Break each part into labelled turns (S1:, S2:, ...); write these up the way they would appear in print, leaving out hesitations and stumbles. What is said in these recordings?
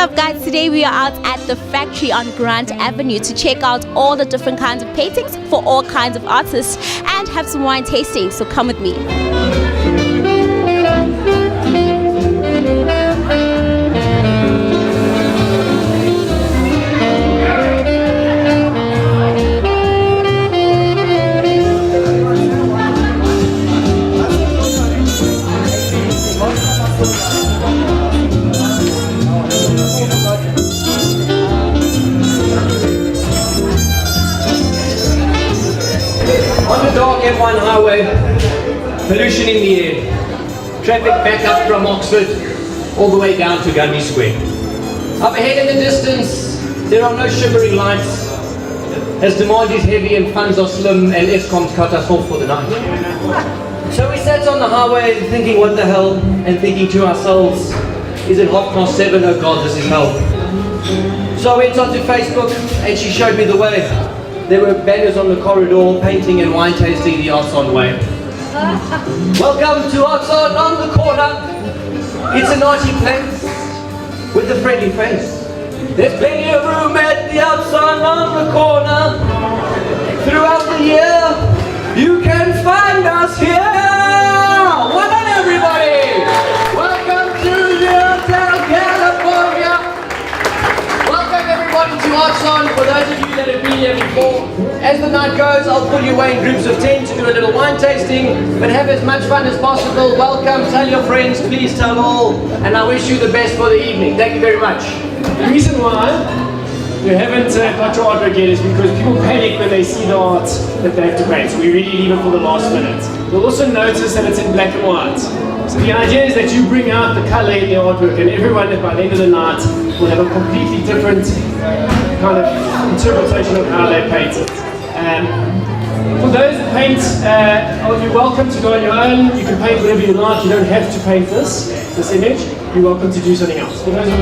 S1: up, guys? Today we are out at the factory on Grant Avenue to check out all the different kinds of paintings for all kinds of artists and have some wine tasting. So come with me.
S2: On the dark M1 highway, pollution in the air. Traffic back up from Oxford all the way down to Gundy Square. Up ahead in the distance, there are no shimmering lights as demand is heavy and funds are slim and Eskom's cut us off for the night. So we sat on the highway thinking what the hell and thinking to ourselves, is it 7:30? Oh God, this is hell. So I went onto Facebook and she showed me the way. There were banners on the corridor, painting and wine tasting the Houghton way. Welcome to Houghton on the corner. It's a naughty place with a friendly face. There's plenty of room at the Houghton on the corner. Throughout the year, you can find us here. Well done, everybody. Welcome to the Hotel California. Welcome everybody to Houghton. For those of you that have been here before, as the night goes, I'll pull you away in groups of 10 to do a little wine tasting, but have as much fun as possible. Welcome, tell your friends, please tell all, and I wish you the best for the evening. Thank you very much.
S3: The reason why you haven't got your artwork yet is because people panic when they see the art that they have to paint, so we really leave it for the last minute. You'll also notice that it's in black and white. So the idea is that you bring out the color in the artwork, and everyone by the end of the night will have a completely different kind of interpretation of how they paint it. For those that paint, you're welcome to go on your own. You can paint whatever you like. You don't have to paint this image. You're welcome to do something else. For those of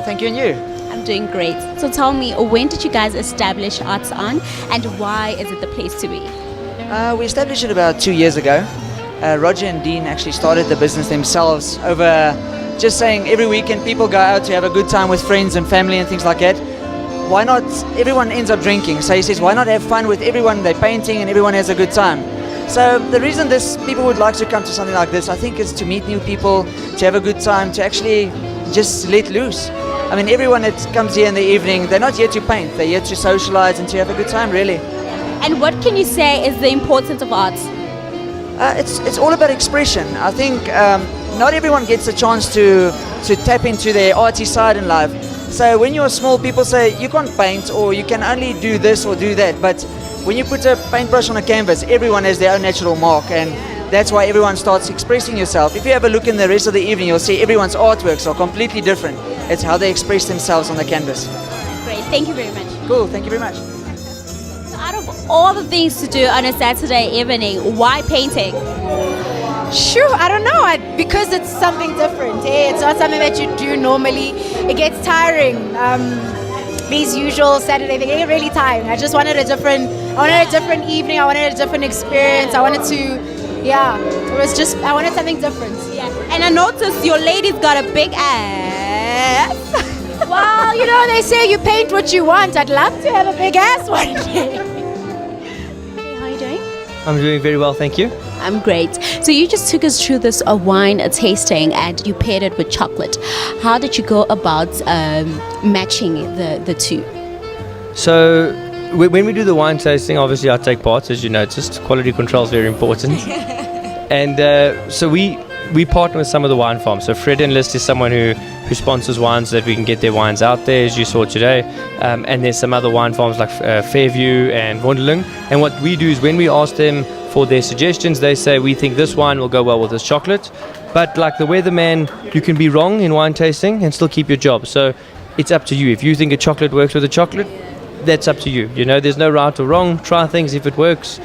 S4: Thank you, and you?
S1: I'm doing great. So tell me, when did you guys establish Houghton and why is it the place to be?
S4: We established it about 2 years ago. Roger and Dean actually started the business themselves over just saying every weekend people go out to have a good time with friends and family and things like that. Why not, everyone ends up drinking, so he says why not have fun with everyone, they're painting and everyone has a good time. So the reason people would like to come to something like this, I think, is to meet new people, to have a good time, to actually just let loose. I mean, everyone that comes here in the evening, they're not here to paint, they're here to socialize and to have a good time, really.
S1: And what can you say is the importance of art?
S4: It's all about expression. I think not everyone gets a chance to tap into their arty side in life. So when you're small, people say you can't paint or you can only do this or do that. But when you put a paintbrush on a canvas, everyone has their own natural mark, and that's why everyone starts expressing yourself. If you have a look in the rest of the evening, you'll see everyone's artworks are completely different. It's how they express themselves on the canvas.
S1: Great, thank you very much.
S4: Cool, thank you very much.
S1: So out of all the things to do on a Saturday evening, why painting?
S5: Sure, I don't know, because it's something different. It's not something that you do normally. It gets tiring. These usual Saturday things get really tiring. I just wanted a different evening. I wanted a different experience. I wanted I wanted something different.
S1: Yeah. And I noticed your lady's got a big ass.
S5: Well, you know, they say you paint what you want. I'd love to have a big ass one day.
S1: Hey, how are you doing?
S6: I'm doing very well, thank you.
S1: I'm great. So you just took us through this wine tasting and you paired it with chocolate. How did you go about matching the two?
S6: So when we do the wine tasting, obviously I take part, as you noticed. Quality control is very important. And so we partner with some of the wine farms. So Fred and List is someone who sponsors wines so that we can get their wines out there, as you saw today. And there's some other wine farms like Fairview and Wonderling. And what we do is when we ask them for their suggestions, they say, we think this wine will go well with this chocolate. But like the weatherman, you can be wrong in wine tasting and still keep your job. So it's up to you. If you think a chocolate works with a chocolate, that's up to you. There's no right or wrong. Try things. If it works,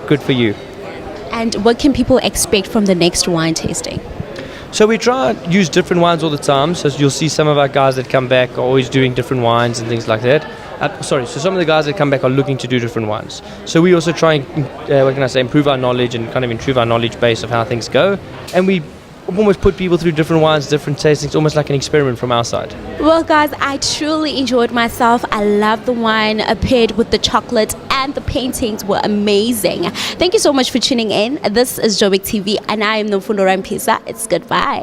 S6: good for you.
S1: And what can people expect from the next wine tasting?
S6: So we try and use different wines all the time. So you'll see some of our guys that come back are always doing different wines and things like that. So some of the guys that come back are looking to do different wines. So we also try and, improve our knowledge and kind of improve our knowledge base of how things go. And we almost put people through different wines, different tastings, almost like an experiment from our side.
S1: Well, guys, I truly enjoyed myself. I love the wine paired with the chocolate, and the paintings were amazing. Thank you so much for tuning in. This is Joburgtv, and I am Nomfundo Rampisa. It's goodbye.